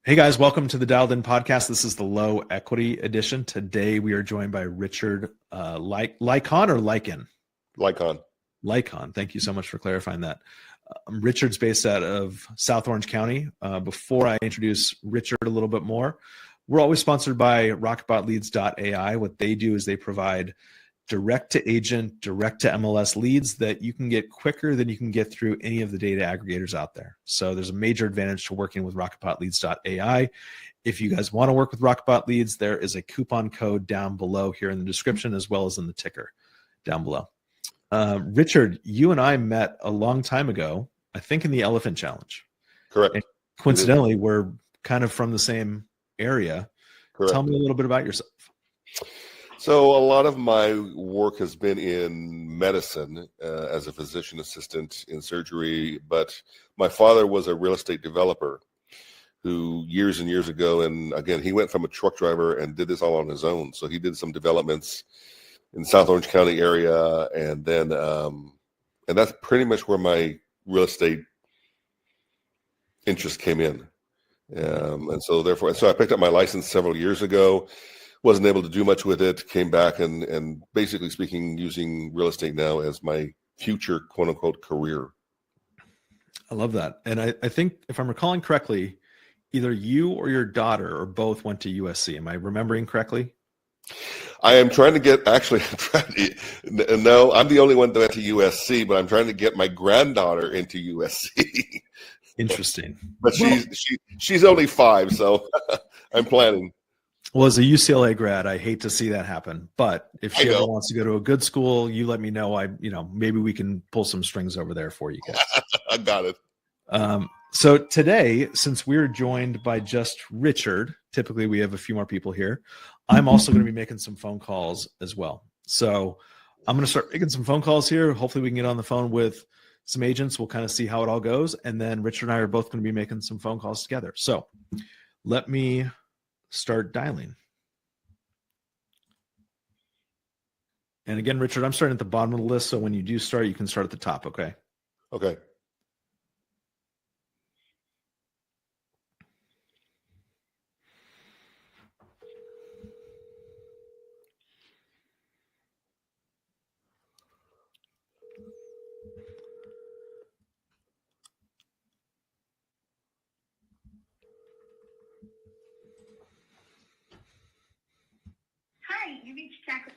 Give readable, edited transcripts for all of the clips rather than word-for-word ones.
Hey guys, welcome to the Dialed In podcast. This is the low equity edition. Today we are joined by Richard Licon or Licon? Licon. Licon. Thank you so much for clarifying that. Richard's based out of South Orange County. Before I introduce Richard a little bit more, we're always sponsored by RocketBotLeads.ai. What they do is they provide direct-to-agent, direct-to-MLS leads that you can get quicker than you can get through any of the data aggregators out there. So there's a major advantage to working with RocketBotLeads.ai. If you guys want to work with RocketBot Leads, there is a coupon code down below here in the description as well as in the ticker down below. Richard, you and I met a long time ago, I think in the Elephant Challenge. Correct. And coincidentally, we're kind of from the same area. Correct. Tell me a little bit about yourself. So a lot of my work has been in medicine as a physician assistant in surgery, but my father was a real estate developer who years and years ago, and again, he went from a truck driver and did this all on his own. So he did some developments in South Orange County area, and then and that's pretty much where my real estate interest came in. And so therefore, so I picked up my license several years ago. Wasn't able to do much with it, came back and basically speaking, using real estate now as my future quote unquote career. I love that. And I think if I'm recalling correctly, either you or your daughter or both went to USC. Am I remembering correctly? I am trying to get, actually, no, I'm the only one that went to USC, but I'm trying to get my granddaughter into USC. Interesting. But she's only 5, so I'm planning. Well, as a UCLA grad, I hate to see that happen. But if she ever wants to go to a good school, you let me know. Maybe we can pull some strings over there for you guys. I got it. So today, since we're joined by just Richard, typically we have a few more people here. I'm also going to be making some phone calls as well. So I'm going to start making some phone calls here. Hopefully we can get on the phone with some agents. We'll kind of see how it all goes. And then Richard and I are both going to be making some phone calls together. So let me start dialing. And again, Richard, I'm starting at the bottom of the list. So when you do start, you can start at the top. Okay. Okay. Hi, you reached Jack.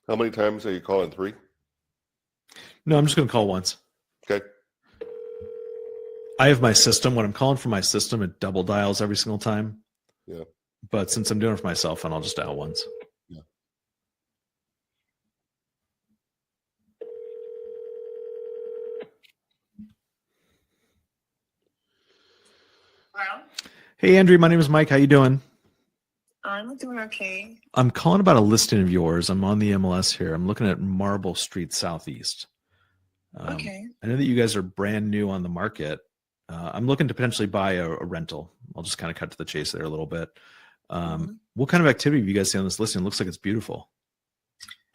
How many times are you calling? 3? No, I'm just going to call once. Okay. I have my system. When I'm calling from my system, it double dials every single time. Yeah. But since I'm doing it for my cell phone, I'll just dial once. Yeah. Hello? Hey, Andrew, my name is Mike. How you doing? I'm doing okay. I'm calling about a listing of yours. I'm on the MLS here. I'm looking at Marble Street Southeast. Okay. I know that you guys are brand new on the market. I'm looking to potentially buy a rental. I'll just kind of cut to the chase there a little bit. What kind of activity have you guys seen on this listing? It looks like it's beautiful.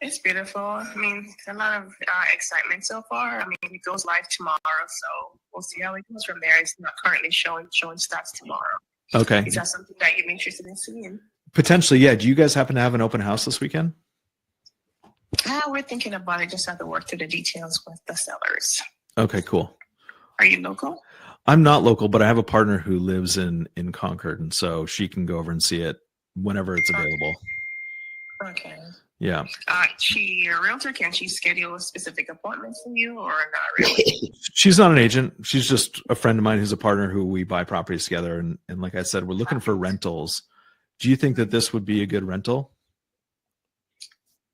It's beautiful. I mean, a lot of excitement so far. I mean, it goes live tomorrow, so we'll see how it goes from there. It's not currently showing stats tomorrow. Okay. Is that something that you're interested in seeing? Potentially, yeah. Do you guys happen to have an open house this weekend? We're thinking about it. Just have to work through the details with the sellers. Okay, cool. Are you local? I'm not local, but I have a partner who lives in Concord, and so she can go over and see it whenever it's available. Okay. Yeah. She a realtor? Can she schedule a specific appointment for you, or not really? She's not an agent. She's just a friend of mine who's a partner who we buy properties together. And like I said, we're looking for rentals. Do you think that this would be a good rental?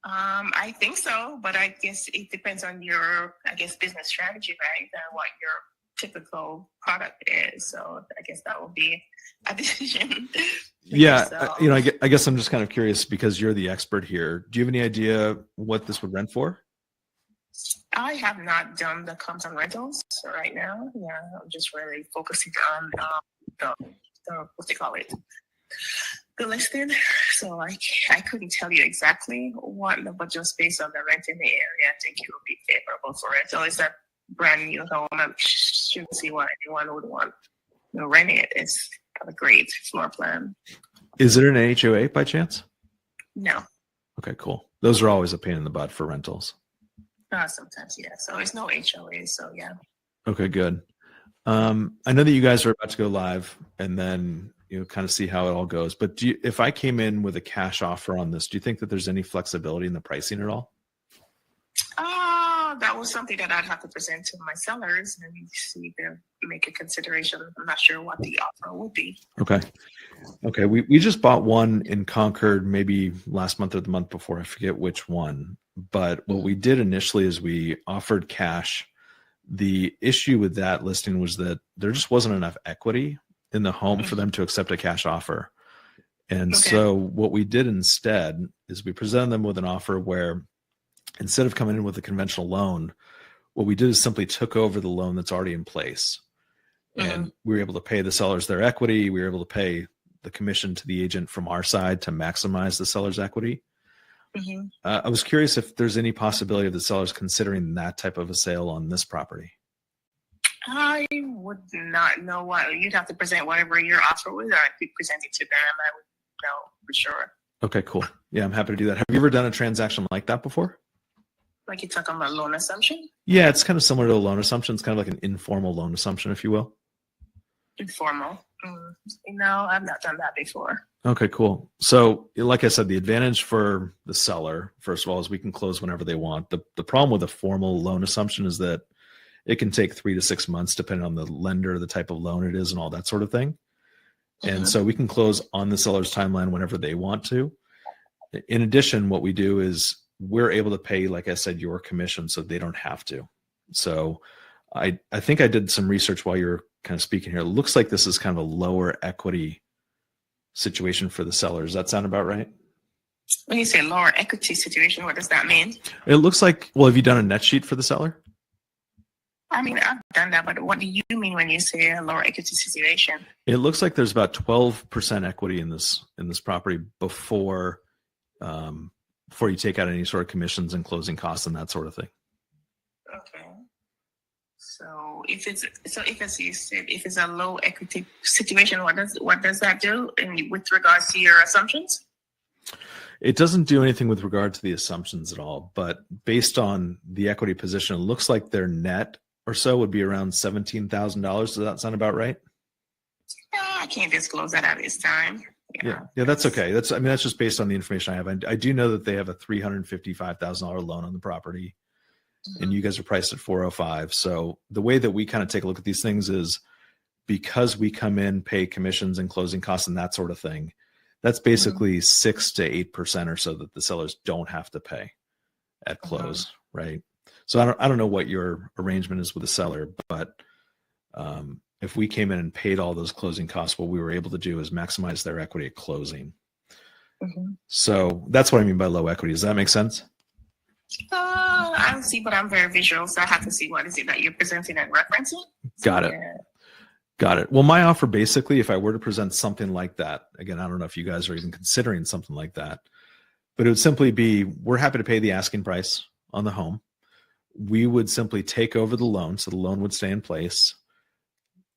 I think so, but I guess it depends on your, business strategy, right? And what your typical product is. So I guess that will be a decision. Yeah. I guess I'm just kind of curious because you're the expert here. Do you have any idea what this would rent for? I have not done the comps on rentals right now. Yeah, I'm just really focusing on the what they call it, the listing. So I couldn't tell you exactly what, but just based on the rent in the area, I think it would be favorable for rental. Is that brand new home. I shouldn't see why anyone would want renting it. It's got a great floor plan. Is it an HOA by chance? No. Okay, cool. Those are always a pain in the butt for rentals. Sometimes, yeah. So it's no HOA, so yeah. Okay, good. I know that you guys are about to go live and then kind of see how it all goes. But if I came in with a cash offer on this, do you think that there's any flexibility in the pricing at all? That was something that I'd have to present to my sellers and see if they make a consideration. I'm not sure what the offer would be. Okay. We just bought one in Concord maybe last month or the month before. I forget which one. But what we did initially is we offered cash. The issue with that listing was that there just wasn't enough equity in the home for them to accept a cash offer. And so what we did instead is we presented them with an offer where instead of coming in with a conventional loan, what we did is simply took over the loan that's already in place. And we were able to pay the sellers their equity. We were able to pay the commission to the agent from our side to maximize the seller's equity. I was curious if there's any possibility of the sellers considering that type of a sale on this property. I would not know what. You'd have to present whatever your offer was, or I'd be presenting to them. I would know for sure. Okay, cool. Yeah, I'm happy to do that. Have you ever done a transaction like that before? Like you're talking about loan assumption? Yeah, it's kind of similar to a loan assumption. It's kind of like an informal loan assumption, if you will. Informal? No, I've not done that before. Okay, cool. So like I said, the advantage for the seller, first of all, is we can close whenever they want. The problem with a formal loan assumption is that it can take 3 to 6 months depending on the lender, the type of loan it is, and all that sort of thing. And so we can close on the seller's timeline whenever they want to. In addition, what we do is we're able to pay, like I said, your commission so they don't have to. So I think I did some research while you're kind of speaking here. It looks like this is kind of a lower equity situation for the seller. Does that sound about right? When you say lower equity situation, what does that mean? It looks like, well, have you done a net sheet for the seller? I mean, I've done that, but what do you mean when you say a lower equity situation? It looks like there's about 12% equity in this property before you take out any sort of commissions and closing costs and that sort of thing. Okay. So if it's a low equity situation, what does that do with regards to your assumptions? It doesn't do anything with regard to the assumptions at all, but based on the equity position, it looks like their net or so would be around $17,000. Does that sound about right? I can't disclose that at this time. Yeah, that's okay. That's just based on the information I have. I do know that they have a $355,000 loan on the property, and you guys are priced at $405,000. So the way that we kind of take a look at these things is because we come in, pay commissions and closing costs and that sort of thing. That's basically 6 to 8% or so that the sellers don't have to pay at close, right? So I don't know what your arrangement is with the seller, but if we came in and paid all those closing costs, what we were able to do is maximize their equity at closing. So that's what I mean by low equity. Does that make sense? I don't see, but I'm very visual, so I have to see what is it that you're presenting and referencing. Got it. Well, my offer basically, if I were to present something like that, again, I don't know if you guys are even considering something like that, but it would simply be, we're happy to pay the asking price on the home. We would simply take over the loan, so the loan would stay in place.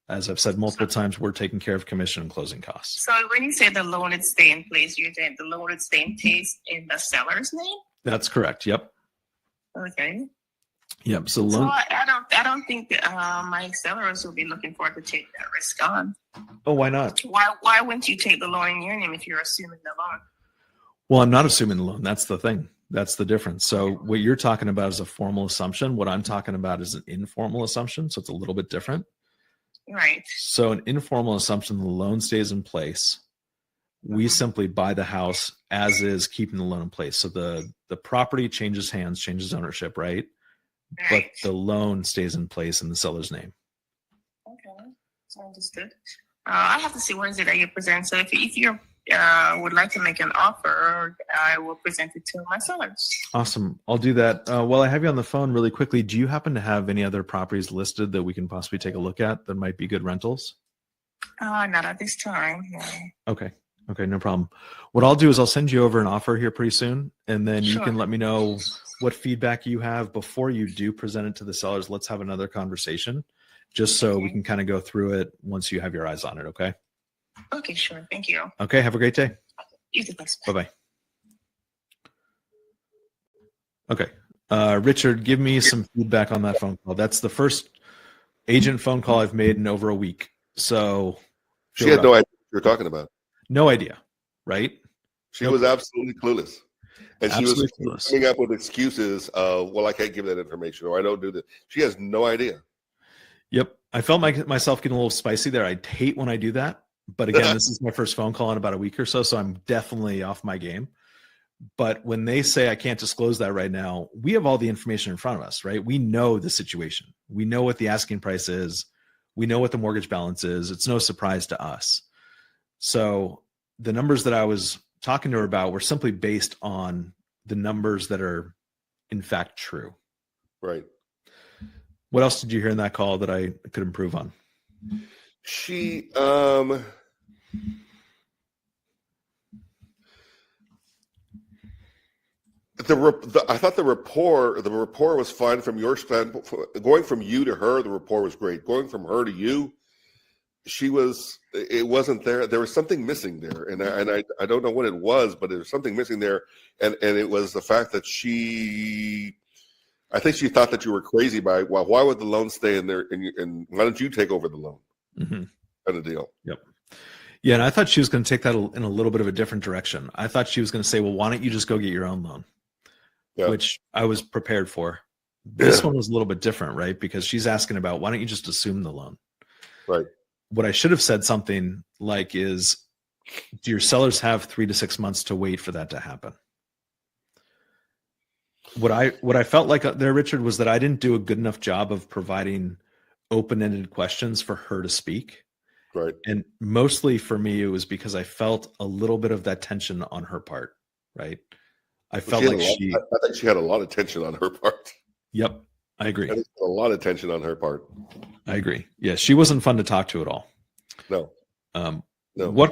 As I've said multiple times, we're taking care of commission and closing costs. So when you say the loan would stay in place, you're saying the loan would stay in place in the seller's name? That's correct. Yep. Okay. Yep. So I don't think that, my sellers will be looking forward to take that risk on. Oh, why not? Why wouldn't you take the loan in your name if you're assuming the loan? Well, I'm not assuming the loan. That's the thing. That's the difference. So what you're talking about is a formal assumption. What I'm talking about is an informal assumption. So it's a little bit different. Right. So an informal assumption, the loan stays in place. We simply buy the house as is, keeping the loan in place. So the property changes hands, changes ownership, right? But the loan stays in place in the seller's name. Okay, understood. I have to see what is it that you present. So if you would like to make an offer, I will present it to my sellers. Awesome. I'll do that. While I have you on the phone really quickly, do you happen to have any other properties listed that we can possibly take a look at that might be good rentals? Not at this time. No. Okay, no problem. What I'll do is I'll send you over an offer here pretty soon, and then you can let me know what feedback you have before you do present it to the sellers. Let's have another conversation just so we can kind of go through it once you have your eyes on it. Okay. Okay, sure. Thank you. Okay. Have a great day. You too. Thanks. Bye-bye. Okay. Richard, give me some feedback on that phone call. That's the first agent phone call I've made in over a week. So she had no idea what you were talking about. No idea, right? She was absolutely clueless. And Absolutely she was clueless. coming up with excuses of, well, I can't give that information, or I don't do that. She has no idea. Yep. I felt myself getting a little spicy there. I hate when I do that. But again, this is my first phone call in about a week or so, so I'm definitely off my game. But when they say I can't disclose that right now, we have all the information in front of us, right? We know the situation. We know what the asking price is. We know what the mortgage balance is. It's no surprise to us. So the numbers that I was talking to her about were simply based on the numbers that are in fact true. Right. What else did you hear in that call that I could improve on? She, I thought the rapport was fine from your standpoint. Going from you to her, the rapport was great. Going from her to you, it wasn't there. There was something missing there. And I don't know what it was, but there was something missing there. And it was the fact that I think she thought that you were crazy by, well, why would the loan stay in there? And why don't you take over the loan? Mm-hmm. Kind of deal. Yep. Yeah. And I thought she was going to take that in a little bit of a different direction. I thought she was going to say, well, why don't you just go get your own loan? Yeah. Which I was prepared for. This one was a little bit different, right? Because she's asking about, why don't you just assume the loan? Right. What I should have said something like is, do your sellers have 3 to 6 months to wait for that to happen? What I felt like there, Richard, was that I didn't do a good enough job of providing open-ended questions for her to speak. Right. And mostly for me, it was because I felt a little bit of that tension on her part, right? I felt like I think she had a lot of tension on her part. Yep. I agree. A lot of tension on her part. I agree. Yeah. She wasn't fun to talk to at all. No. No.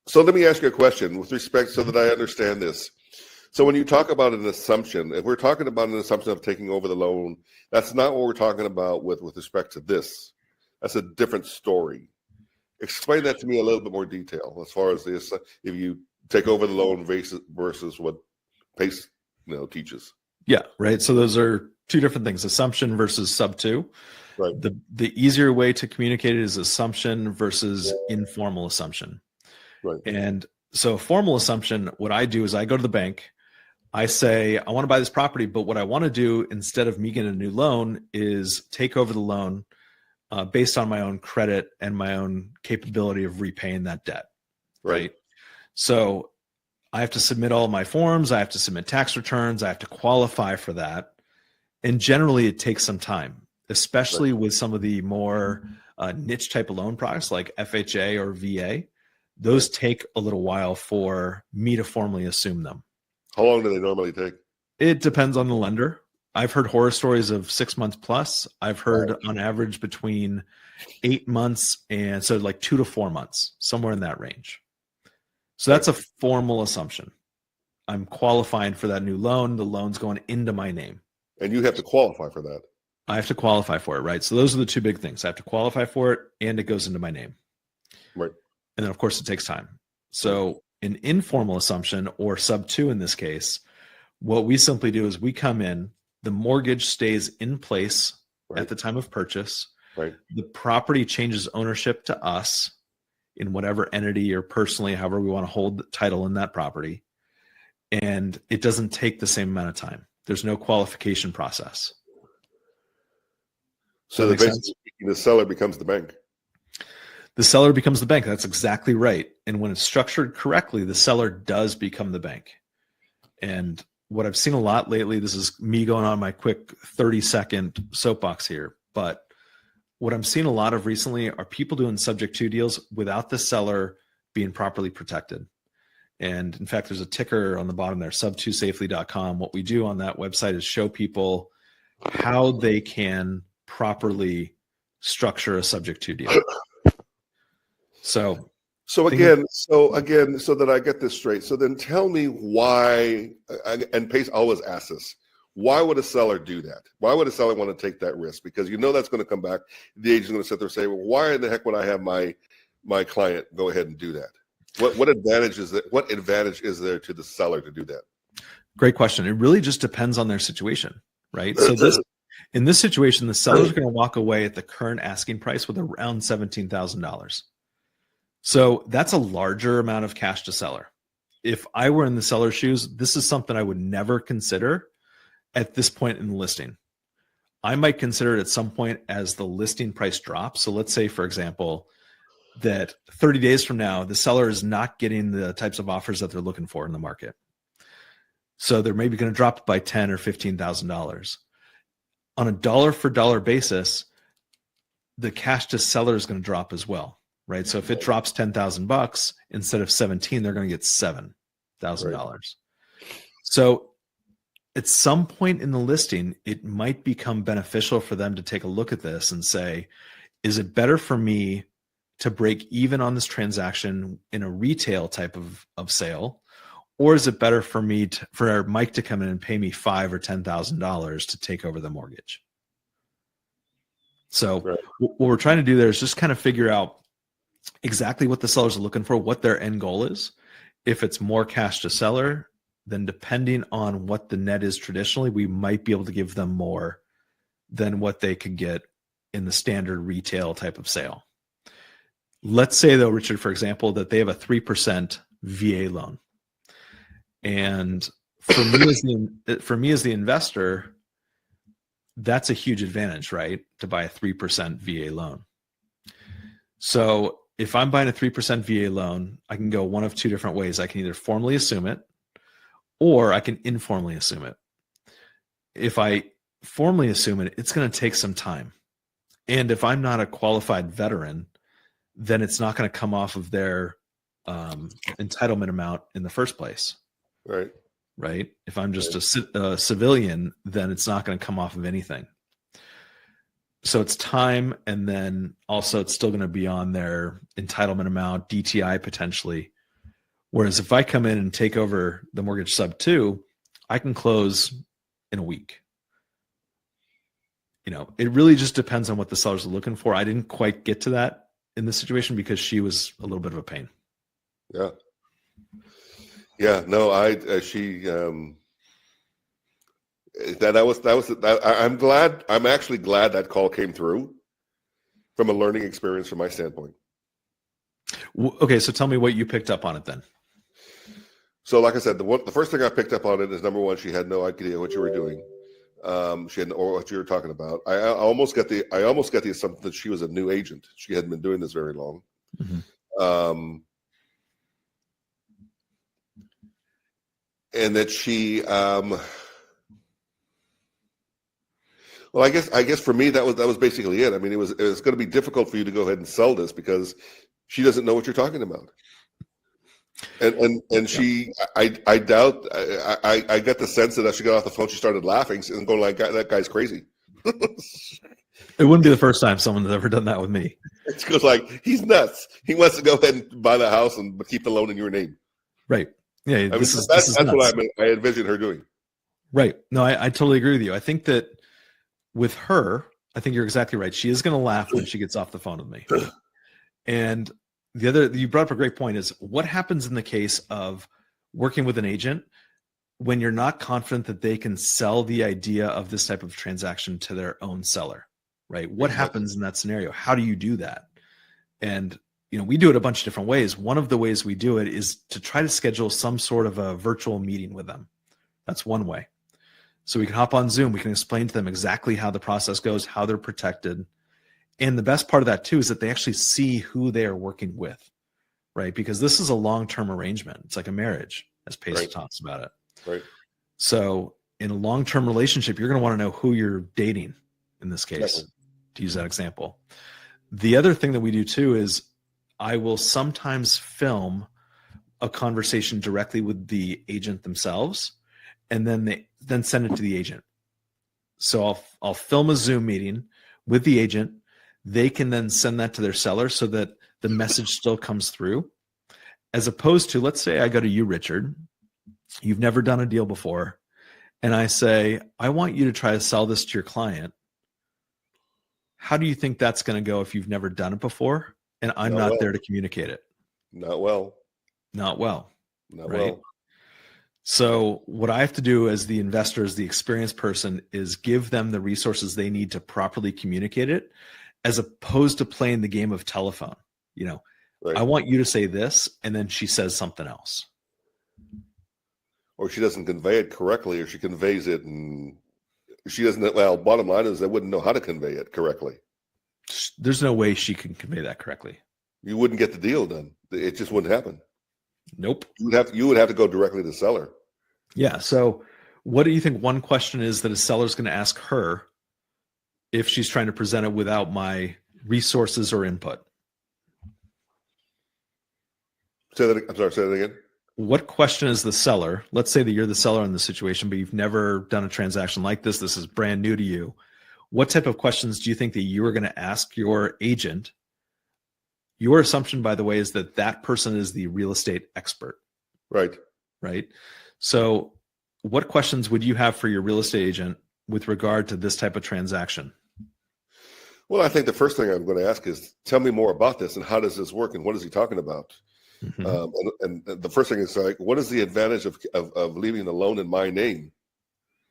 So let me ask you a question with respect so that I understand this. So when you talk about an assumption, if we're talking about an assumption of taking over the loan, that's not what we're talking about with respect to this. That's a different story. Explain that to me a little bit more detail as far as this, if you take over the loan versus what PACE teaches. Yeah, right. So those are two different things: assumption versus SubTo. Right. The easier way to communicate it is assumption versus informal assumption. Right. And so formal assumption, what I do is I go to the bank, I say, I want to buy this property, but what I want to do instead of me getting a new loan is take over the loan based on my own credit and my own capability of repaying that debt. Right. So I have to submit all of my forms. I have to submit tax returns. I have to qualify for that. And generally it takes some time, especially with some of the more niche type of loan products like FHA or VA. Those take a little while for me to formally assume them. How long do they normally take? It depends on the lender. I've heard horror stories of 6 months plus. I've heard on average between 8 months and so like 2 to 4 months, somewhere in that range. So that's a formal assumption. I'm qualifying for that new loan. The loan's going into my name. And you have to qualify for that. I have to qualify for it, right? So those are the two big things. I have to qualify for it and it goes into my name. Right. And then of course it takes time. So an informal assumption or SubTo in this case, what we simply do is we come in, the mortgage stays in place at the time of purchase. Right. The property changes ownership to us in whatever entity or personally, however we want to hold the title in that property. And it doesn't take the same amount of time. There's no qualification process. So basically the seller becomes the bank. The seller becomes the bank. That's exactly right. And when it's structured correctly, the seller does become the bank. And what I've seen a lot lately, this is me going on my quick 30-second soapbox here, but what I'm seeing a lot of recently are people doing subject to deals without the seller being properly protected. And in fact, there's a ticker on the bottom there, SubToSafely.com. What we do on that website is show people how they can properly structure a subject to deal. So again, so that I get this straight. So then tell me why, and Pace always asks us, Why would a seller do that? Why would a seller want to take that risk? Because that's going to come back. The agent's going to sit there and say, well, why in the heck would I have my client go ahead and do that? What advantage is that? What advantage is there to the seller to do that? Great question. It really just depends on their situation, right? So in this situation, the seller's going to walk away at the current asking price with around $17,000. So that's a larger amount of cash to seller. If I were in the seller's shoes, this is something I would never consider at this point in the listing. I might consider it at some point as the listing price drops. So let's say, for example, that 30 days from now, the seller is not getting the types of offers that they're looking for in the market. So they're maybe going to drop by $10,000 or $15,000. On a dollar for dollar basis, the cash to seller is going to drop as well, right? So if it drops $10,000 instead of 17, they're going to get $7,000. Right. So at some point in the listing, it might become beneficial for them to take a look at this and say, is it better for me to break even on this transaction in a retail type of sale? Or is it better for me for Mike to come in and pay me $5,000 or $10,000 to take over the mortgage? So what we're trying to do there is just kind of figure out exactly what the sellers are looking for, what their end goal is. If it's more cash to seller, then depending on what the net is traditionally, we might be able to give them more than what they could get in the standard retail type of sale. Let's say though, Richard, for example, that they have a 3% VA loan. And for me as the investor, that's a huge advantage, right? To buy a 3% VA loan. So if I'm buying a 3% VA loan, I can go one of two different ways. I can either formally assume it, or I can informally assume it. If I formally assume it, it's going to take some time. And if I'm not a qualified veteran, then it's not going to come off of their entitlement amount in the first place. Right. If I'm just a civilian, then it's not going to come off of anything. So it's time. And then also it's still going to be on their entitlement amount, DTI potentially. Whereas if I come in and take over the mortgage SubTo, I can close in a week. It really just depends on what the sellers are looking for. I didn't quite get to that in this situation because she was a little bit of a pain. Yeah. Yeah, no, I'm actually glad that call came through from a learning experience from my standpoint. Okay, so tell me what you picked up on it then. So like I said, the first thing I picked up on it is, number one, she had no idea what you were doing. She had or what you were talking about. I almost got the assumption that she was a new agent. She hadn't been doing this very long. Mm-hmm. And that she, well, I guess for me that was basically it. I mean, it was going to be difficult for you to go ahead and sell this because she doesn't know what you're talking about. And she, I doubt, I get the sense that as she got off the phone, she started laughing and going like, that guy's crazy. It wouldn't be the first time someone's ever done that with me. It goes like, he's nuts. He wants to go ahead and buy the house but keep the loan in your name. Right. Yeah. That's what I envision her doing. Right. No, I totally agree with you. I think that with her, I think you're exactly right. She is going to laugh when she gets off the phone with me. And you brought up a great point, is what happens in the case of working with an agent when you're not confident that they can sell the idea of this type of transaction to their own seller, right? What happens in that scenario? How do you do that? And we do it a bunch of different ways. One of the ways we do it is to try to schedule some sort of a virtual meeting with them. That's one way. So we can hop on Zoom. We can explain to them exactly how the process goes, how they're protected. And the best part of that too is that they actually see who they are working with, right? Because this is a long-term arrangement. It's like a marriage, as Pace talks about it. Right. So in a long-term relationship, you're going to want to know who you're dating in this case, to use that example. The other thing that we do too is I will sometimes film a conversation directly with the agent themselves, and then send it to the agent. So I'll film a Zoom meeting with the agent. They can then send that to their seller so that the message still comes through, as opposed to, let's say I go to you, Richard, you've never done a deal before, and I say, I want you to try to sell this to your client. How do you think that's going to go if you've never done it before and I'm not there to communicate it? Not well. Not well. Not right? well. So what I have to do as the investor, as the experienced person, is give them the resources they need to properly communicate it, as opposed to playing the game of telephone. Right. I want you to say this, and then she says something else. Or she doesn't convey it correctly, or she conveys it and she doesn't. Well, bottom line is they wouldn't know how to convey it correctly. There's no way she can convey that correctly. You wouldn't get the deal done. It just wouldn't happen. Nope. You would have to go directly to the seller. Yeah. So what do you think one question is that a seller's going to ask her if she's trying to present it without my resources or input? Say that again. What question is the seller? Let's say that you're the seller in the situation, but you've never done a transaction like this. This is brand new to you. What type of questions do you think that you are going to ask your agent? Your assumption, by the way, is that that person is the real estate expert. Right. Right. So what questions would you have for your real estate agent with regard to this type of transaction? Well, I think the first thing I'm going to ask is, tell me more about this and how does this work and what is he talking about? Mm-hmm. And the first thing is like, what is the advantage of leaving the loan in my name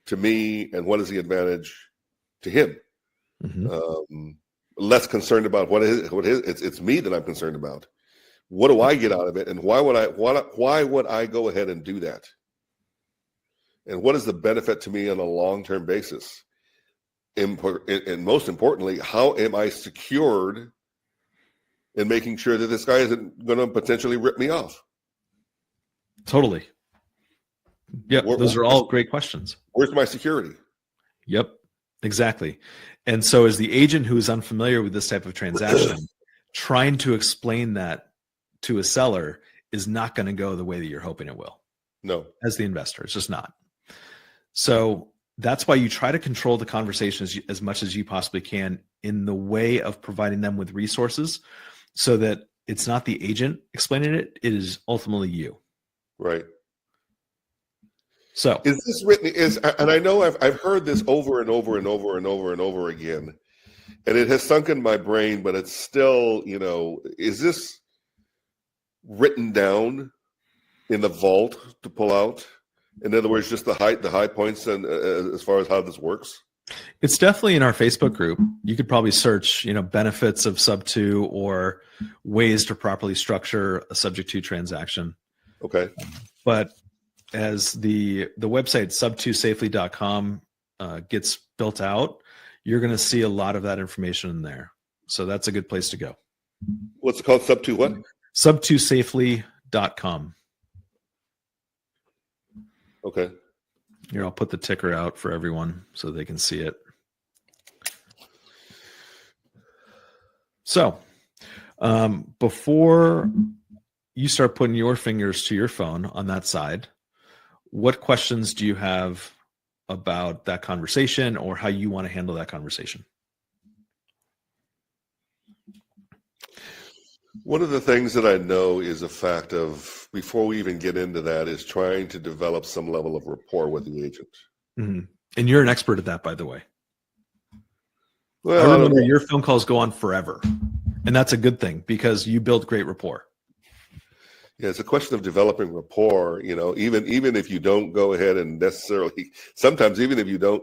to me, and what is the advantage to him? Mm-hmm. Less concerned about what it's me that I'm concerned about. What do I get out of it, and why would I go ahead and do that? And what is the benefit to me on a long-term basis? And most importantly, how am I secured in making sure that this guy isn't going to potentially rip me off? Totally. Yep. Those are all great questions. Where's my security? Yep, exactly. And so as the agent who is unfamiliar with this type of transaction, trying to explain that to a seller is not going to go the way that you're hoping it will. No. As the investor, it's just not. So that's why you try to control the conversation as much as you possibly can in the way of providing them with resources, so that it's not the agent explaining it, it is ultimately you. Right. So is this written, and I know I've heard this over and over and over and over and over again, and it has sunk in my brain, but it's still, is this written down in the vault to pull out? In other words, just the high points, and as far as how this works? It's definitely in our Facebook group. You could probably search, benefits of SubTo or ways to properly structure a subject to transaction. Okay. But as the website SubToSafely.com gets built out, you're going to see a lot of that information in there. So that's a good place to go. What's it called? SubTo what? SubToSafely.com. Okay. Here, I'll put the ticker out for everyone so they can see it. So before you start putting your fingers to your phone on that side, what questions do you have about that conversation or how you want to handle that conversation? One of the things that I know is a fact of, before we even get into that, is trying to develop some level of rapport with the agent. Mm-hmm. And you're an expert at that, by the way. Well, I remember your phone calls go on forever. And that's a good thing because you build great rapport. Yeah, it's a question of developing rapport, even if you don't go ahead and necessarily, sometimes even if you don't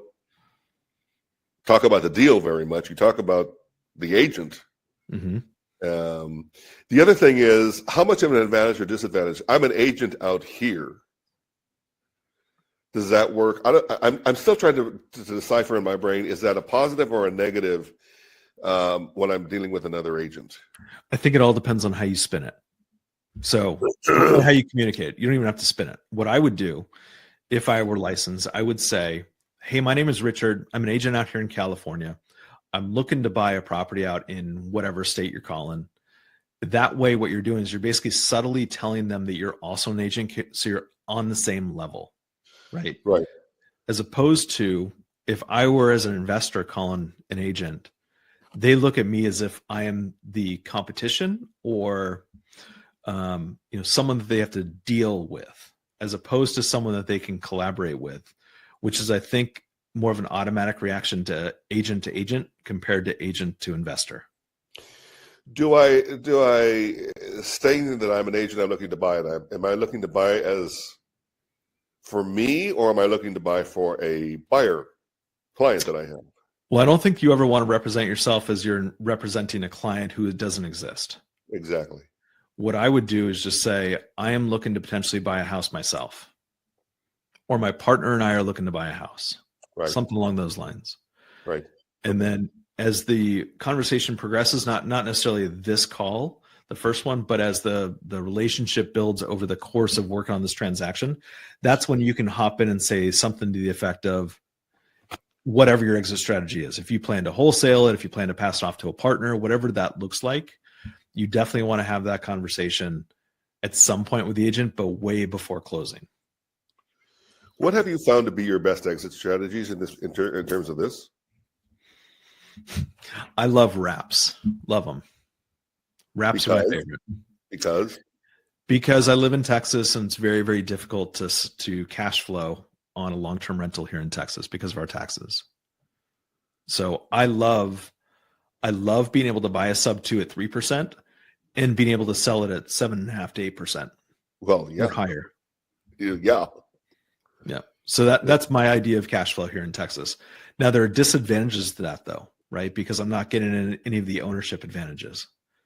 talk about the deal very much, you talk about the agent. Mm-hmm. The other thing is, how much of an advantage or disadvantage? I'm an agent out here. Does that work? I'm still trying to decipher in my brain, is that a positive or a negative when I'm dealing with another agent? I think it all depends on how you spin it. So how you communicate. You don't even have to spin it. What I would do if I were licensed, I would say, hey, my name is Richard. I'm an agent out here in California. I'm looking to buy a property out in whatever state you're calling. That way, what you're doing is you're basically subtly telling them that you're also an agent, so you're on the same level, right? Right. As opposed to if I were as an investor calling an agent, they look at me as if I am the competition or someone that they have to deal with, as opposed to someone that they can collaborate with. which is, I think, more of an automatic reaction to agent compared to agent to investor. Do I saying that I'm an agent, I'm looking to buy it? Am I looking to buy as for me, or am I looking to buy for a buyer client that I have? Well, I don't think you ever want to represent yourself as you're representing a client who doesn't exist. Exactly. What I would do is just say, I am looking to potentially buy a house myself, or my partner and I are looking to buy a house, Right. Something along those lines. Right. And then as the conversation progresses, not necessarily this call, the first one, but as the relationship builds over the course of working on this transaction, that's when you can hop in and say something to the effect of whatever your exit strategy is. If you plan to wholesale it, if you plan to pass it off to a partner, whatever that looks like, you definitely want to have that conversation at some point with the agent, but way before closing. What have you found to be your best exit strategies in terms of this? I love wraps. Love them. Wraps are my favorite. Because I live in Texas, and it's very, very difficult to cash flow on a long-term rental here in Texas because of our taxes. So I love being able to buy a SubTo at 3% and being able to sell it at 7.5 to 8%. Well, yeah, or higher. Yeah. So that's my idea of cash flow here in Texas. Now there are disadvantages to that, though, right? Because I'm not getting any of the ownership advantages.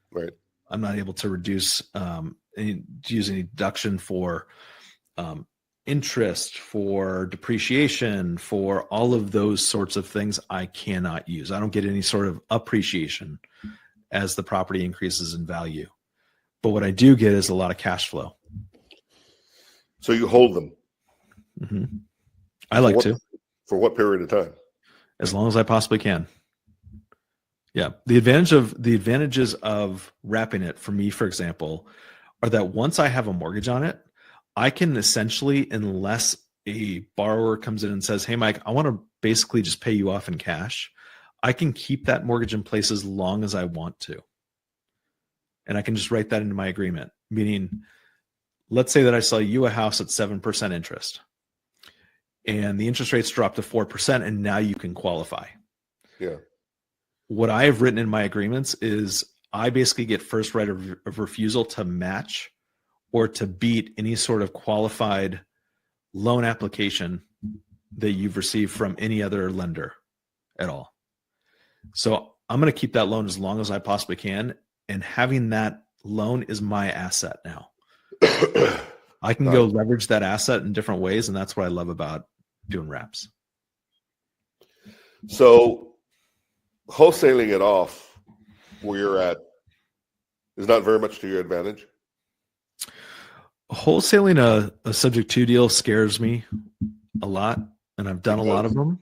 Right. I'm not able to use any deduction for interest, for depreciation, for all of those sorts of things. I cannot use. I don't get any sort of appreciation as the property increases in value. But what I do get is a lot of cash flow. So you hold them. Mm-hmm. I like to. For what period of time? As long as I possibly can. Yeah. The advantages of wrapping it for me, for example, are that once I have a mortgage on it, I can essentially, unless a borrower comes in and says, hey, Mike, I want to basically just pay you off in cash, I can keep that mortgage in place as long as I want to. And I can just write that into my agreement. Meaning, let's say that I sell you a house at 7% interest, and the interest rates drop to 4%, and now you can qualify. Yeah. What I have written in my agreements is I basically get first right of refusal to match or to beat any sort of qualified loan application that you've received from any other lender at all. So I'm going to keep that loan as long as I possibly can. And having that loan is my asset now. I can go leverage that asset in different ways. And that's what I love about doing wraps. So wholesaling it off where you're at is not very much to your advantage. Wholesaling a subject to deal scares me a lot. And I've done a lot of them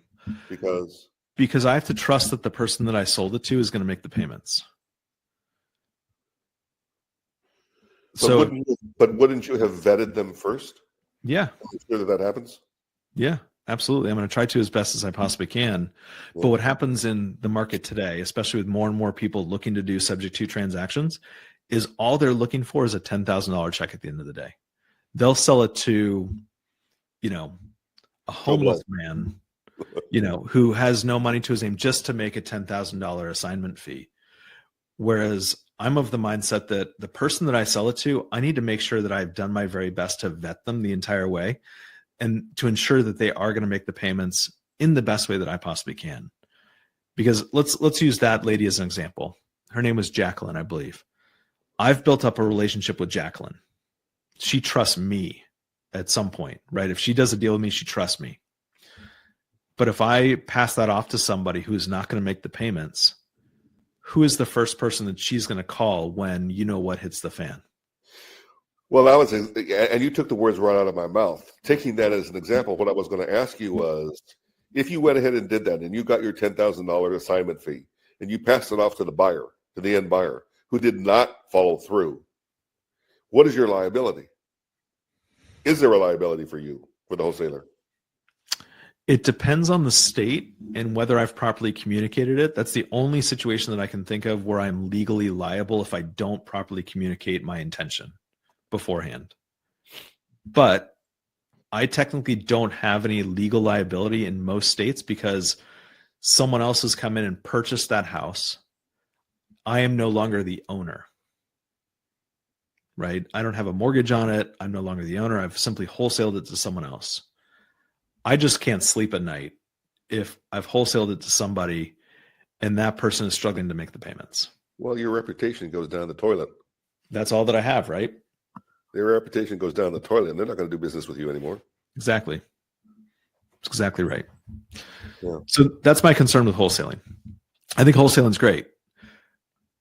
because I have to trust that the person that I sold it to is going to make the payments. But wouldn't you have vetted them first? Yeah. Make sure that happens? Yeah, absolutely. I'm going to try to as best as I possibly can. Yeah. But what happens in the market today, especially with more and more people looking to do subject to transactions, is all they're looking for is a $10,000 check at the end of the day. They'll sell it to, a homeless man, who has no money to his name just to make a $10,000 assignment fee. Whereas I'm of the mindset that the person that I sell it to, I need to make sure that I've done my very best to vet them the entire way and to ensure that they are going to make the payments in the best way that I possibly can. Because let's use that lady as an example. Her name was Jacqueline, I believe. I've built up a relationship with Jacqueline. She trusts me at some point, right? If she does a deal with me, she trusts me. But if I pass that off to somebody who's not going to make the payments, who is the first person that she's going to call when what hits the fan? Well, and you took the words right out of my mouth. Taking that as an example, what I was going to ask you was, if you went ahead and did that and you got your $10,000 assignment fee and you passed it off to the end buyer, who did not follow through, what is your liability? Is there a liability for you, for the wholesaler? It depends on the state and whether I've properly communicated it. That's the only situation that I can think of where I'm legally liable if I don't properly communicate my intention beforehand. But I technically don't have any legal liability in most states because someone else has come in and purchased that house. I am no longer the owner, right? I don't have a mortgage on it. I'm no longer the owner. I've simply wholesaled it to someone else. I just can't sleep at night if I've wholesaled it to somebody and that person is struggling to make the payments. Well, your reputation goes down the toilet. That's all that I have, right? Their reputation goes down the toilet, and they're not going to do business with you anymore. Exactly. That's exactly right. Yeah. So that's my concern with wholesaling. I think wholesaling is great,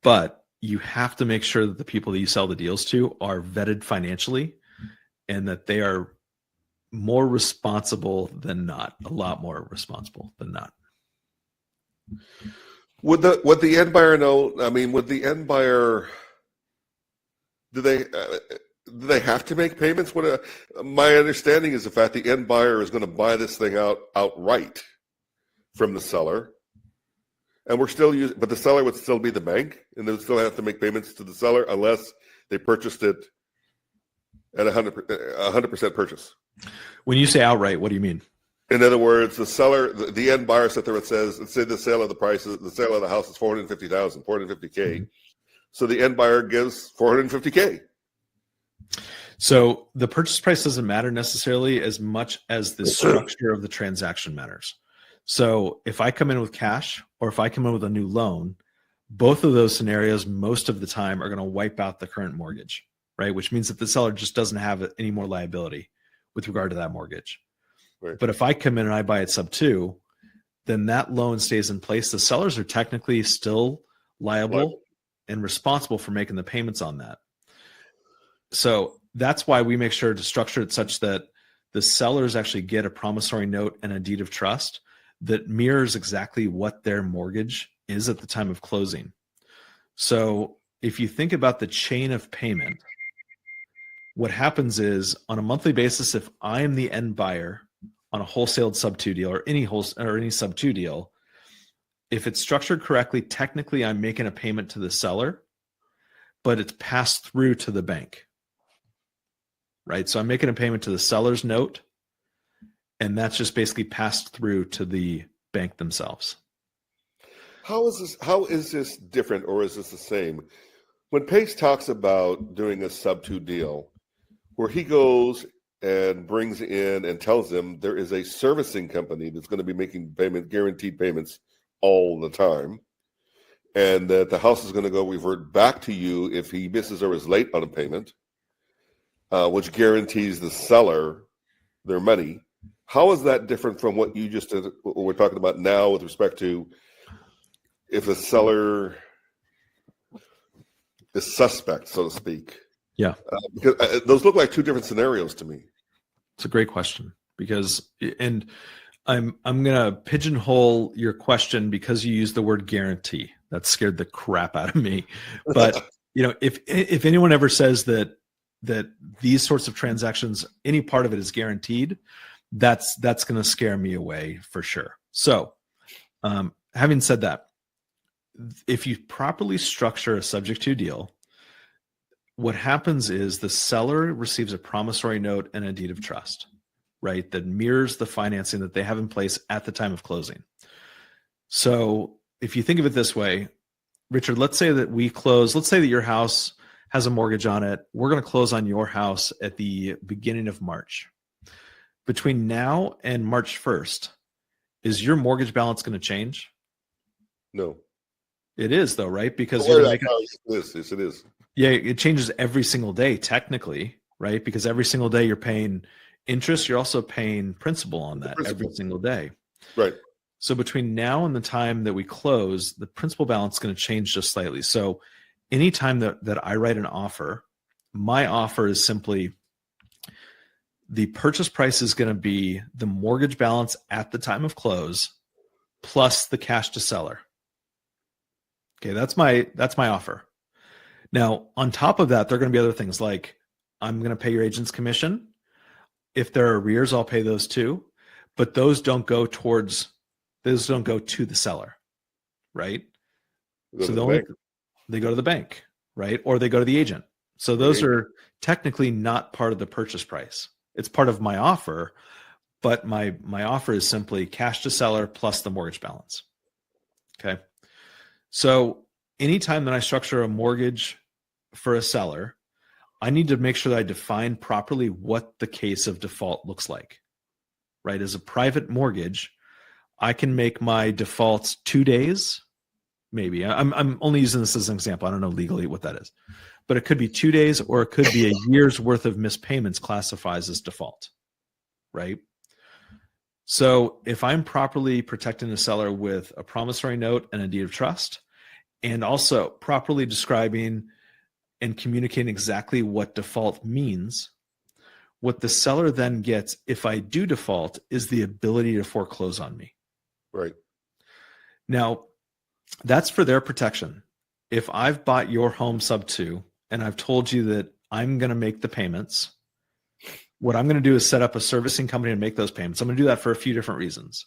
but you have to make sure that the people that you sell the deals to are vetted financially and that they are more responsible than not, a lot more responsible than not. Would the end buyer know? I mean, would the end buyer, do they have to make payments? My understanding is the fact the end buyer is going to buy this thing outright from the seller, and we're still using, but the seller would still be the bank, and they would still have to make payments to the seller unless they purchased it at 100% purchase. When you say outright, what do you mean? In other words, the seller, the end buyer sits there and says, let's say the sale of the house is $450,000, $450K. Mm-hmm. So the end buyer gives $450K. So the purchase price doesn't matter necessarily as much as the structure of the transaction matters. So if I come in with cash or if I come in with a new loan, both of those scenarios most of the time are going to wipe out the current mortgage, right? Which means that the seller just doesn't have any more liability with regard to that mortgage. Right. But if I come in and I buy it SubTo, then that loan stays in place. The sellers are technically still liable and responsible for making the payments on that. So that's why we make sure to structure it such that the sellers actually get a promissory note and a deed of trust that mirrors exactly what their mortgage is at the time of closing. So if you think about the chain of payment, what happens is on a monthly basis, if I am the end buyer on a wholesaled SubTo deal or any SubTo deal, if it's structured correctly, technically I'm making a payment to the seller, but it's passed through to the bank, right? So I'm making a payment to the seller's note, and that's just basically passed through to the bank themselves. How is this different, or is this the same? When Pace talks about doing a SubTo deal, where he goes and brings in and tells them there is a servicing company that's going to be making guaranteed payments all the time, and that the house is going to go revert back to you if he misses or is late on a payment, which guarantees the seller their money. How is that different from what you just did, what we're talking about now with respect to if the seller is suspect, so to speak? Yeah. Because those look like two different scenarios to me. It's a great question and I'm going to pigeonhole your question because you used the word guarantee. That scared the crap out of me. But if anyone ever says that these sorts of transactions, any part of it is guaranteed, that's going to scare me away for sure. So, having said that, if you properly structure a subject to deal, what happens is the seller receives a promissory note and a deed of trust, right? That mirrors the financing that they have in place at the time of closing. So if you think of it this way, Richard, let's say that your house has a mortgage on it. We're going to close on your house at the beginning of March. Between now and March 1st, is your mortgage balance going to change? No. It is though, right? Because yes, it is. Yeah, it changes every single day, technically, right? Because every single day you're paying interest, you're also paying principal on that every single day. Right. So between now and the time that we close, the principal balance is going to change just slightly. So anytime that I write an offer, my offer is simply the purchase price is going to be the mortgage balance at the time of close plus the cash to seller. Okay, that's my offer. Now, on top of that, there are going to be other things like I'm going to pay your agent's commission. If there are arrears, I'll pay those too. But those don't go to the seller, right? So they go to the bank, right? Or they go to the agent. So those are technically not part of the purchase price. It's part of my offer, but my offer is simply cash to seller plus the mortgage balance. Okay. So anytime that I structure a mortgage for a seller, I need to make sure that I define properly what the case of default looks like, right? As a private mortgage, I can make my defaults 2 days, maybe. I'm only using this as an example. I don't know legally what that is, but it could be 2 days, or it could be a year's worth of missed payments classifies as default, right? So if I'm properly protecting the seller with a promissory note and a deed of trust, and also properly describing and communicating exactly what default means, what the seller then gets if I do default is the ability to foreclose on me. Right. Now, that's for their protection. If I've bought your home SubTo and I've told you that I'm going to make the payments, what I'm going to do is set up a servicing company and make those payments. I'm going to do that for a few different reasons.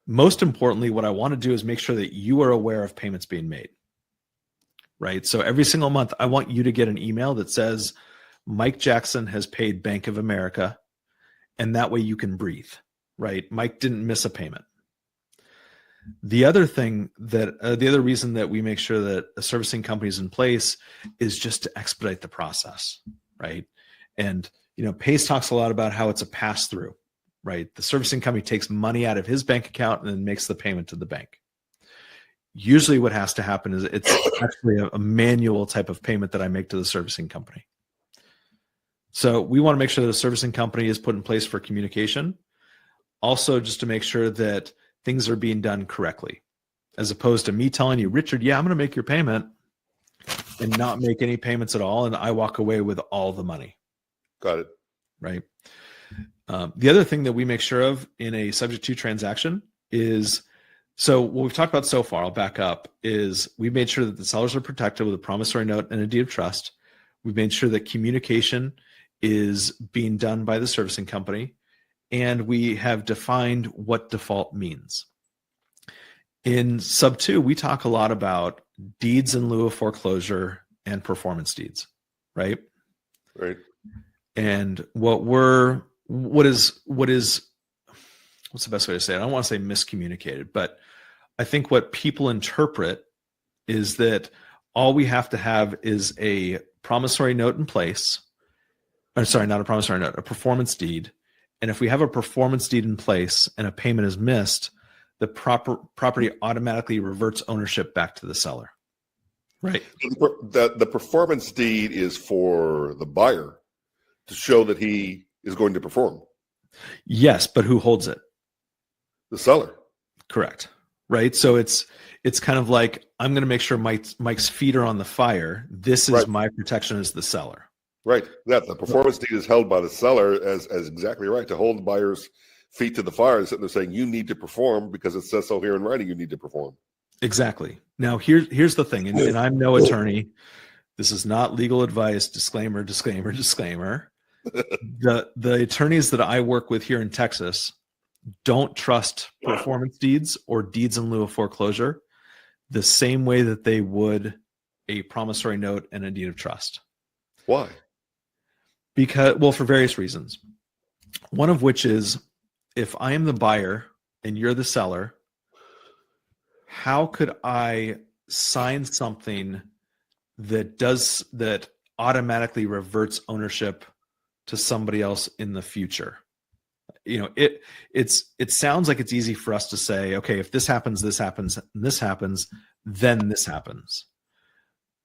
Most importantly, what I want to do is make sure that you are aware of payments being made, right? So every single month, I want you to get an email that says, Mike Jackson has paid Bank of America, and that way you can breathe, right? Mike didn't miss a payment. The other thing that, the other reason that we make sure that a servicing company is in place is just to expedite the process, right? And, Pace talks a lot about how it's a pass-through, right? The servicing company takes money out of his bank account and then makes the payment to the bank. Usually what has to happen is it's actually a manual type of payment that I make to the servicing company. So we want to make sure that a servicing company is put in place for communication. Also, just to make sure that things are being done correctly, as opposed to me telling you, Richard, yeah, I'm going to make your payment, and not make any payments at all, and I walk away with all the money. Got it. Right. The other thing that we make sure of in a subject to transaction is, so what we've talked about so far, I'll back up, is we've made sure that the sellers are protected with a promissory note and a deed of trust. We've made sure that communication is being done by the servicing company, and we have defined what default means. In SubTo, we talk a lot about deeds in lieu of foreclosure and performance deeds, right? Right. And what's the best way to say it? I don't want to say miscommunicated, but I think what people interpret is that all we have to have is a promissory note in place. Or sorry, not a promissory note, a performance deed. And if we have a performance deed in place and a payment is missed, the property automatically reverts ownership back to the seller. Right. The performance deed is for the buyer to show that he is going to perform. Yes, but who holds it? The seller. Correct. Right. So it's kind of like, I'm going to make sure Mike's feet are on the fire. This is my protection as the seller. Right. That the performance deed is held by the seller as exactly right, to hold the buyer's feet to the fire and sitting there saying, you need to perform because it says so here in writing, you need to perform. Exactly. Now, here's the thing, and I'm no attorney. This is not legal advice. Disclaimer, disclaimer, disclaimer. The attorneys that I work with here in Texas don't trust performance deeds or deeds in lieu of foreclosure the same way that they would a promissory note and a deed of trust. Why? Because, well, for various reasons. One of which is, if I am the buyer and you're the seller, how could I sign something that automatically reverts ownership to somebody else in the future? It sounds like it's easy for us to say, okay, if this happens, this happens, and this happens, then this happens.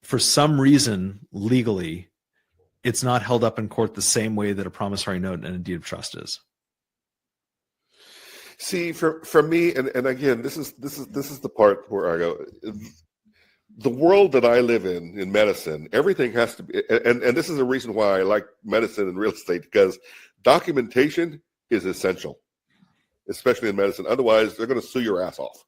For some reason, legally, it's not held up in court the same way that a promissory note and a deed of trust is. See, for me, and again, this is the part where I go, the world that I live in medicine, everything has to be, and this is a reason why I like medicine and real estate, because documentation is essential, especially in medicine. Otherwise, they're going to sue your ass off.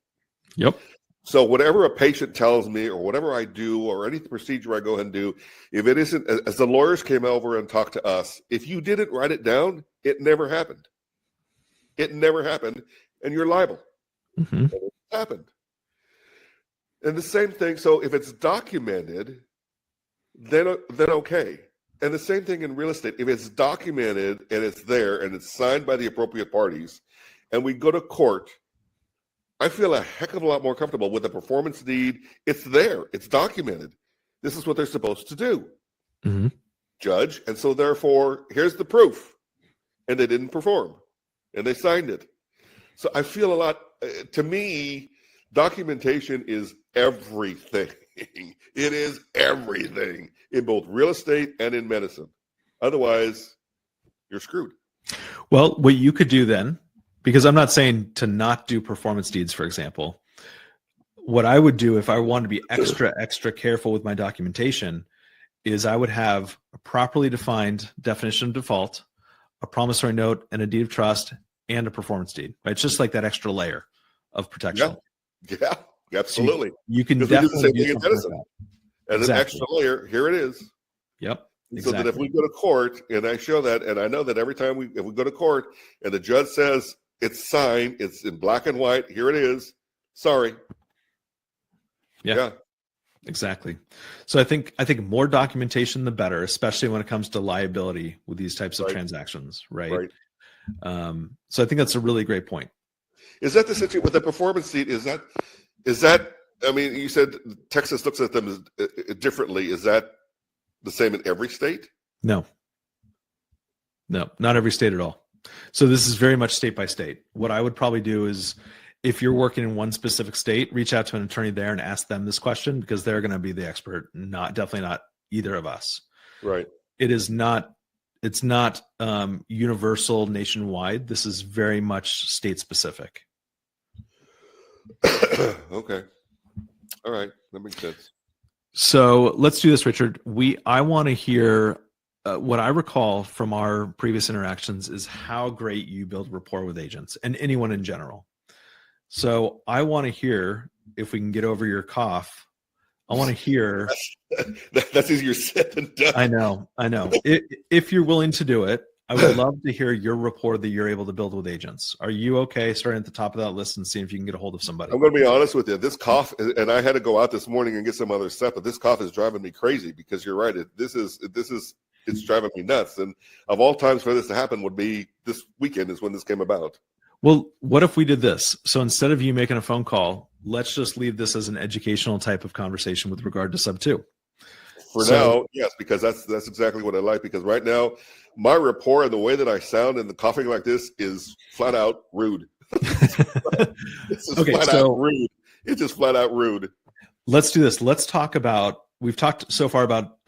Yep. So whatever a patient tells me, or whatever I do, or any procedure I go ahead and do, if it isn't, as the lawyers came over and talked to us, if you didn't write it down, it never happened. It never happened, and you're liable. Mm-hmm. And it happened. And the same thing, so if it's documented, then okay. And the same thing in real estate. If it's documented and it's there and it's signed by the appropriate parties, and we go to court, I feel a heck of a lot more comfortable with the performance deed. It's there. It's documented. This is what they're supposed to do, judge. And so therefore, here's the proof. And they didn't perform. And they signed it. So I feel a lot, to me, documentation is everything. It is everything in both real estate and in medicine. Otherwise, you're screwed. Well, what you could do then, because I'm not saying to not do performance deeds, for example, what I would do if I wanted to be extra careful with my documentation is I would have a properly defined definition of default, a promissory note, and a deed of trust, and a performance deed. Right? It's just like that extra layer of protection. Yeah, absolutely. So you can definitely do something like that. As an extra layer, here it is. Yep. So that if we go to court and I show that, and I know that every time if we go to court and the judge says it's signed, it's in black and white, here it is. Sorry. Yeah. Exactly. So I think more documentation the better, especially when it comes to liability with these types of transactions, right? So I think that's a really great point. Is that the situation with the performance deed? Is that? I mean, you said Texas looks at them differently. Is that the same in every state? No, not every state at all. So this is very much state by state. What I would probably do is, if you're working in one specific state, reach out to an attorney there and ask them this question, because they're going to be the expert, definitely not either of us. Right. It's not universal nationwide. This is very much state specific. Okay. All right. That makes sense. So let's do this, Richard. I want to hear what I recall from our previous interactions is how great you build rapport with agents and anyone in general. So I want to hear, if we can get over your cough, I want to hear. That's easier said than done. I know. If you're willing to do it, I would love to hear your rapport that you're able to build with agents. Are you okay starting at the top of that list and seeing if you can get a hold of somebody? I'm going to be honest with you. This cough, and I had to go out this morning and get some other stuff, but this cough is driving me crazy, because you're right. It's driving me nuts. And of all times for this to happen would be this weekend is when this came about. Well, what if we did this? So instead of you making a phone call, let's just leave this as an educational type of conversation with regard to SubTo. For now, yes, because that's exactly what I like. Because right now, my rapport and the way that I sound and the coughing like this is flat out rude. It's just flat out rude. Let's do this. Let's talk about. We've talked so far about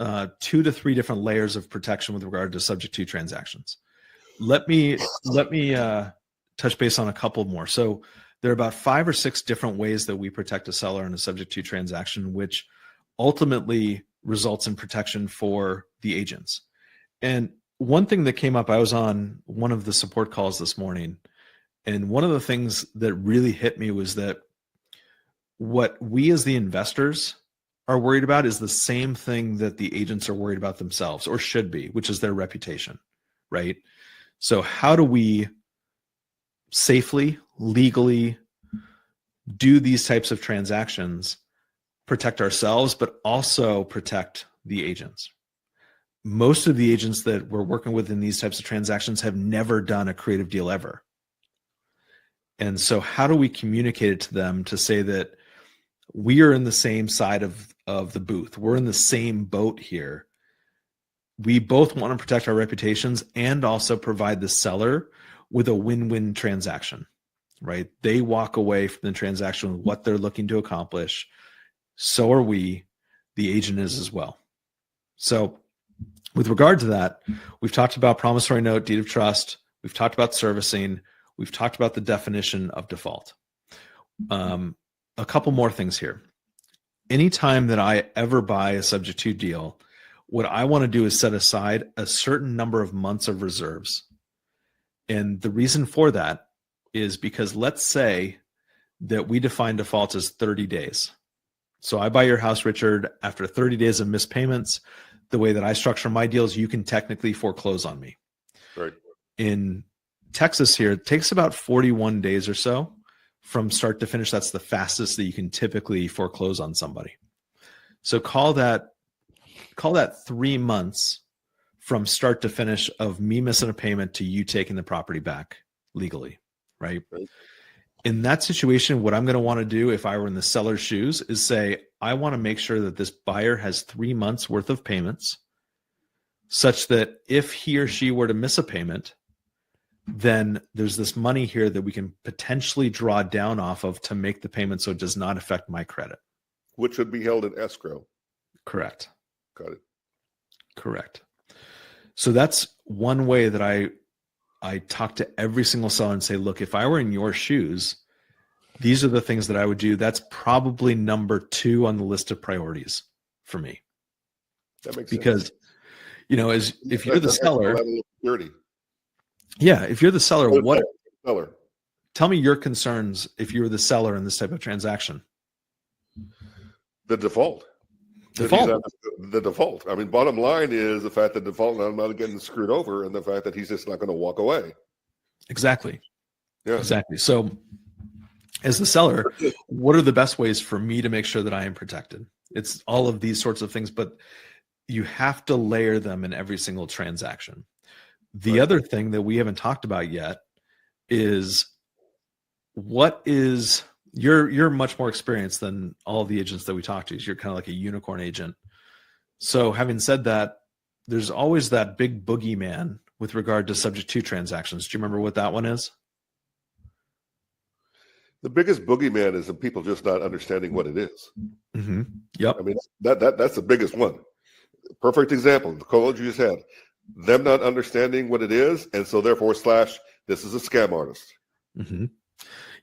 2 to 3 different layers of protection with regard to subject to transactions. Let me touch base on a couple more. So there are about 5 or 6 different ways that we protect a seller in a subject to transaction, which ultimately results in protection for the agents. And one thing that came up, I was on one of the support calls this morning, and one of the things that really hit me was that what we as the investors are worried about is the same thing that the agents are worried about themselves, or should be, which is their reputation, right? So how do we safely, legally do these types of transactions, protect ourselves, but also protect the agents? Most of the agents that we're working with in these types of transactions have never done a creative deal ever. And so how do we communicate it to them to say that we are in the same side of the booth? We're in the same boat here. We both want to protect our reputations and also provide the seller with a win-win transaction, right? They walk away from the transaction with what they're looking to accomplish. So are we. The agent is as well. So with regard to that, we've talked about promissory note, deed of trust. We've talked about servicing. We've talked about the definition of default. A couple more things here. Anytime that I ever buy a subject to deal, what I want to do is set aside a certain number of months of reserves. And the reason for that is because let's say that we define default as 30 days. So I buy your house, Richard, after 30 days of missed payments. The way that I structure my deals, you can technically foreclose on me. Right. In Texas here, it takes about 41 days or so from start to finish. That's the fastest that you can typically foreclose on somebody. So call that 3 months from start to finish of me missing a payment to you taking the property back legally, right? In that situation, what I'm going to want to do if I were in the seller's shoes is say, I want to make sure that this buyer has 3 months worth of payments, such that if he or she were to miss a payment, then there's this money here that we can potentially draw down off of to make the payment so it does not affect my credit. Which would be held in escrow. Correct. Got it. Correct. So that's one way that I talk to every single seller and say, look, if I were in your shoes, these are the things that I would do. That's probably number 2 on the list of priorities for me. That makes sense. Because, as if you're the seller, yeah, if you're the seller, tell me your concerns if you were the seller in this type of transaction. The default. The default. I mean, bottom line is the fact that default, I'm not getting screwed over, and the fact that he's just not going to walk away. Exactly. Yeah. Exactly. So as the seller, what are the best ways for me to make sure that I am protected? It's all of these sorts of things, but you have to layer them in every single transaction. The other thing that we haven't talked about yet is you're much more experienced than all of the agents that we talk to. You're kind of like a unicorn agent. So having said that, there's always that big boogeyman with regard to subject to transactions. Do you remember what that one is? The biggest boogeyman is the people just not understanding what it is. Mm-hmm. Yep. I mean, that's the biggest one. Perfect example. The call you just had. Them not understanding what it is, and so therefore / this is a scam artist. Mm-hmm.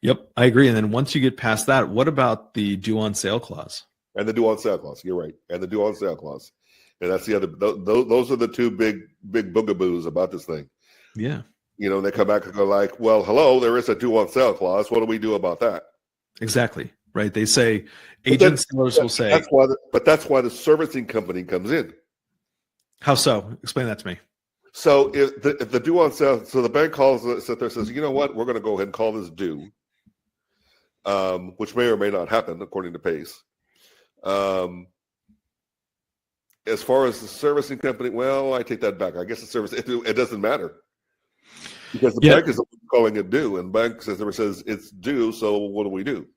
Yep, I agree. And then once you get past that, what about the due on sale clause? And the due on sale clause. You're right. And the due on sale clause. And that's the other. Those are the 2 big boogaboos about this thing. Yeah. They come back and go like, well, hello, there is a due on sale clause. What do we do about that? Exactly. Right. They say sellers will say. That's why the servicing company comes in. How so? Explain that to me. So if the due on sale, so the bank calls, sits there, says, you know what, we're going to go ahead and call this due, which may or may not happen according to PACE. As far as the servicing company, well, I take that back. I guess it doesn't matter because the bank is calling it due, and bank says it's due. So what do we do?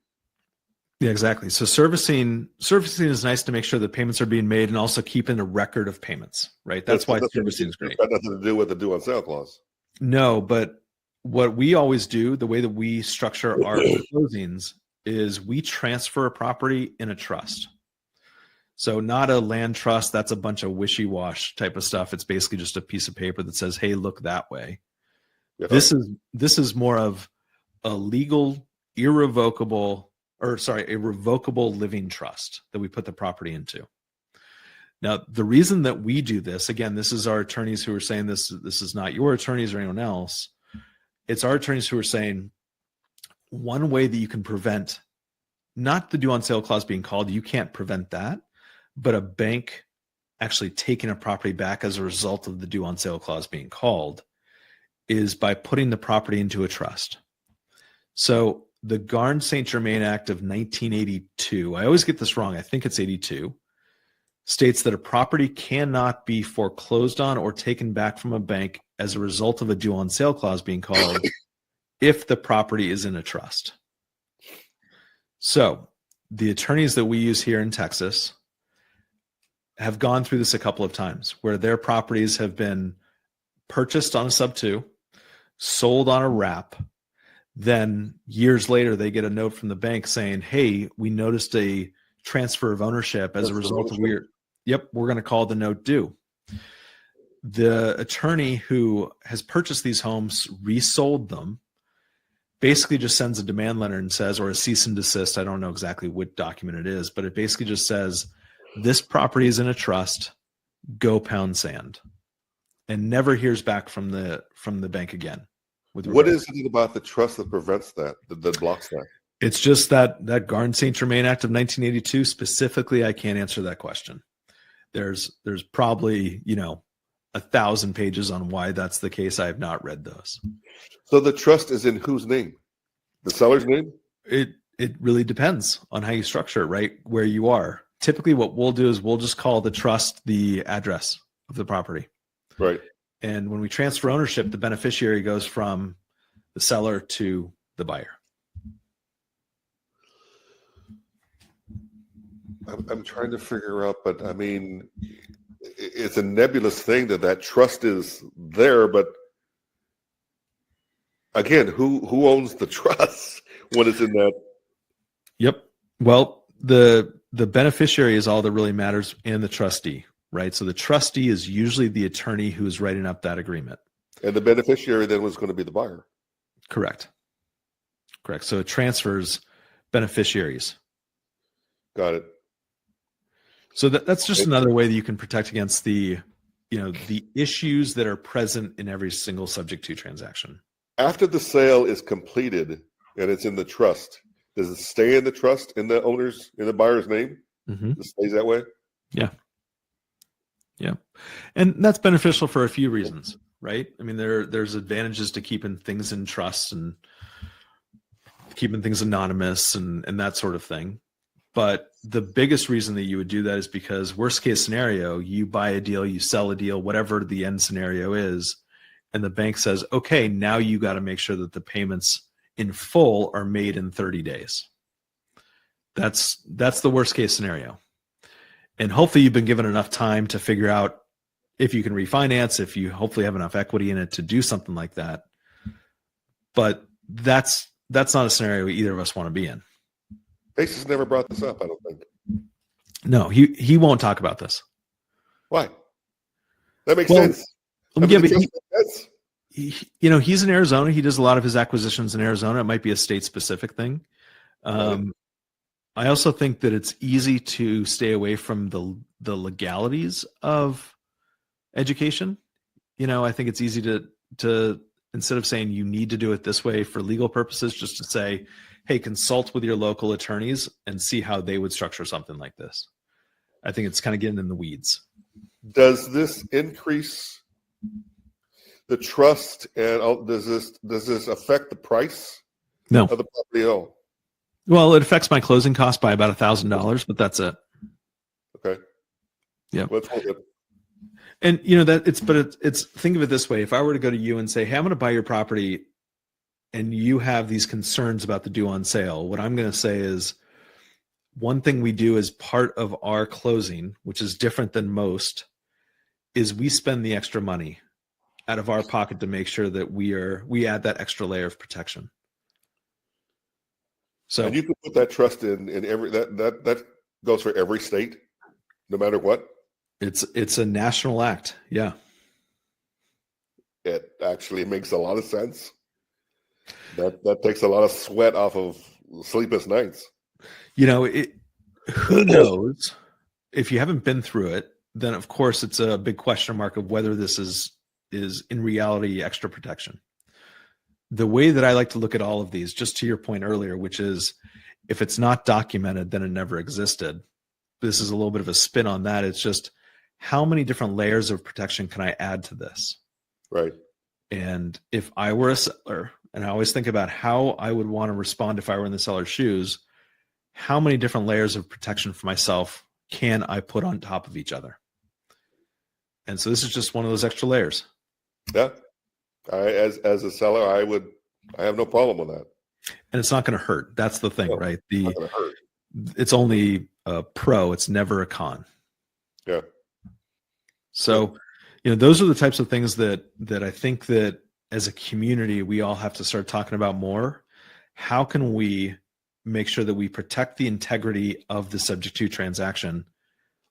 Yeah, exactly. So servicing is nice to make sure that payments are being made and also keeping a record of payments, right? That's why servicing is great. It's got nothing to do with the due on sale clause. No, but what we always do, the way that we structure our closings is we transfer a property in a trust. So not a land trust. That's a bunch of wishy-wash type of stuff. It's basically just a piece of paper that says, hey, look that way. Yeah. This is more of a legal, a revocable living trust that we put the property into. Now, the reason that we do this, again, this is our attorneys who are saying this is not your attorneys or anyone else. It's our attorneys who are saying one way that you can prevent not the due on sale clause being called, you can't prevent that, but a bank actually taking a property back as a result of the due on sale clause being called is by putting the property into a trust. So the Garn-St. Germain Act of 1982, I always get this wrong, I think it's 82, states that a property cannot be foreclosed on or taken back from a bank as a result of a due on sale clause being called if the property is in a trust. So the attorneys that we use here in Texas have gone through this a couple of times where their properties have been purchased on a SubTo, sold on a wrap. Then years later, they get a note from the bank saying, hey, we noticed a transfer of ownership as a result of we're going to call the note due. The attorney who has purchased these homes, resold them, basically just sends a demand letter and says, or a cease and desist, I don't know exactly what document it is, but it basically just says, this property is in a trust, go pound sand, and never hears back from the bank again. What is it about the trust that prevents that blocks that? It's just that Garn-St. Germain Act of 1982 specifically. I can't answer that question. There's probably 1,000 pages on why that's the case. I have not read those. So the trust is in whose name? The seller's name? It really depends on how you structure it, right? Where you are. Typically, what we'll do is we'll just call the trust the address of the property. Right. And when we transfer ownership, the beneficiary goes from the seller to the buyer. I'm trying to figure out, but I mean, it's a nebulous thing that trust is there, but again, who owns the trust when it's in that? Yep. Well, the beneficiary is all that really matters, and the trustee, right? So the trustee is usually the attorney who is writing up that agreement. And the beneficiary then was going to be the buyer. Correct. So it transfers beneficiaries. Got it. So that's just another way that you can protect against the issues that are present in every single subject to transaction. After the sale is completed and it's in the trust, does it stay in the trust in the buyer's name? Mm-hmm. It stays that way? Yeah. And that's beneficial for a few reasons, right? I mean, there's advantages to keeping things in trust and keeping things anonymous and that sort of thing. But the biggest reason that you would do that is because worst case scenario, you buy a deal, you sell a deal, whatever the end scenario is, and the bank says, okay, now you got to make sure that the payments in full are made in 30 days. That's the worst case scenario. And hopefully you've been given enough time to figure out if you can refinance, if you hopefully have enough equity in it to do something like that. But that's not a scenario either of us want to be in. Pace has never brought this up, I don't think. No, he won't talk about this. Why? That makes sense. He's in Arizona. He does a lot of his acquisitions in Arizona. It might be a state-specific thing. I also think that it's easy to stay away from the legalities of education. I think it's easy to instead of saying you need to do it this way for legal purposes, just to say, hey, consult with your local attorneys and see how they would structure something like this. I think it's kind of getting in the weeds. Does this increase the trust, and does this affect the price No. of the property at all? Well, it affects my closing cost by about $1,000, but that's it. Okay. Yeah. Let's hold it. And it's think of it this way. If I were to go to you and say, hey, I'm going to buy your property and you have these concerns about the due on sale, what I'm going to say is one thing we do as part of our closing, which is different than most, is we spend the extra money out of our pocket to make sure that we add that extra layer of protection. So, and you can put that trust in every that goes for every state, no matter what. It's a national act. Yeah. It actually makes a lot of sense. That takes a lot of sweat off of sleepless nights. Who knows? If you haven't been through it, then of course it's a big question mark of whether this is in reality extra protection. The way that I like to look at all of these, just to your point earlier, which is if it's not documented, then it never existed. This is a little bit of a spin on that. It's just how many different layers of protection can I add to this? Right. And if I were a seller, and I always think about how I would want to respond if I were in the seller's shoes, how many different layers of protection for myself can I put on top of each other? And so this is just one of those extra layers. Yeah. As a seller, I have no problem with that. And it's not going to hurt. That's the thing, right? It's not going to hurt. It's only a pro. It's never a con. Yeah. So, those are the types of things that I think that as a community, we all have to start talking about more. How can we make sure that we protect the integrity of the subject to transaction?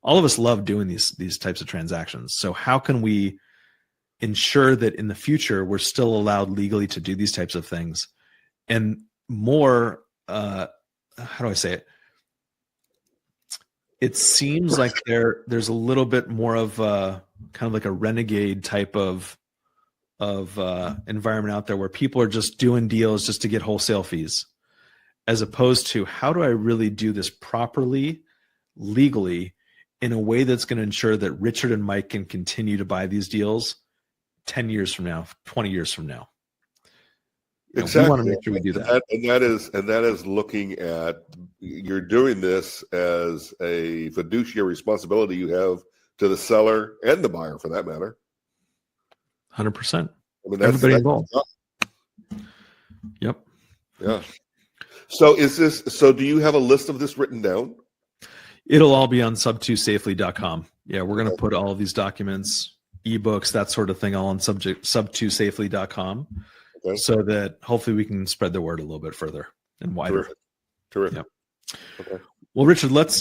All of us love doing these types of transactions. So how can we ensure that in the future, we're still allowed legally to do these types of things? And more, how do I say it? It seems like there's a little bit more of a kind of like a renegade type of environment out there where people are just doing deals just to get wholesale fees, as opposed to how do I really do this properly, legally, in a way that's going to ensure that Richard and Mike can continue to buy these deals 10 years from now, 20 years from now. Exactly. We want to make sure we do that. And that is looking at, you're doing this as a fiduciary responsibility you have to the seller and the buyer, for that matter. 100%. I mean, Everybody involved. Yep. Yeah. So do you have a list of this written down? It'll all be on SubToSafely.com. Yeah, we're going to put all of these documents, ebooks, that sort of thing, all on SubToSafely.com, so that hopefully we can spread the word a little bit further and wider. Terrific. Yep. Okay. Well, Richard, let's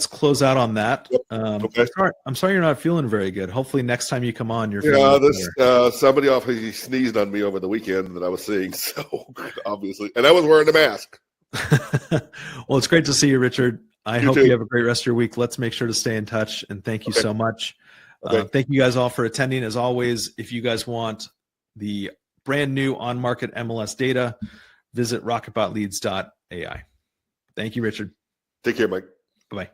close out on that. Yep. Okay. I'm sorry you're not feeling very good. Hopefully next time you come on, you're feeling better. Somebody obviously sneezed on me over the weekend that I was seeing, so obviously, and I was wearing a mask. Well, it's great to see you, Richard. I hope you have a great rest of your week. Let's make sure to stay in touch, and thank you so much. Thank you guys all for attending. As always, if you guys want the brand new on-market MLS data, visit RocketBotLeads.ai. Thank you, Richard. Take care, Mike. Bye-bye.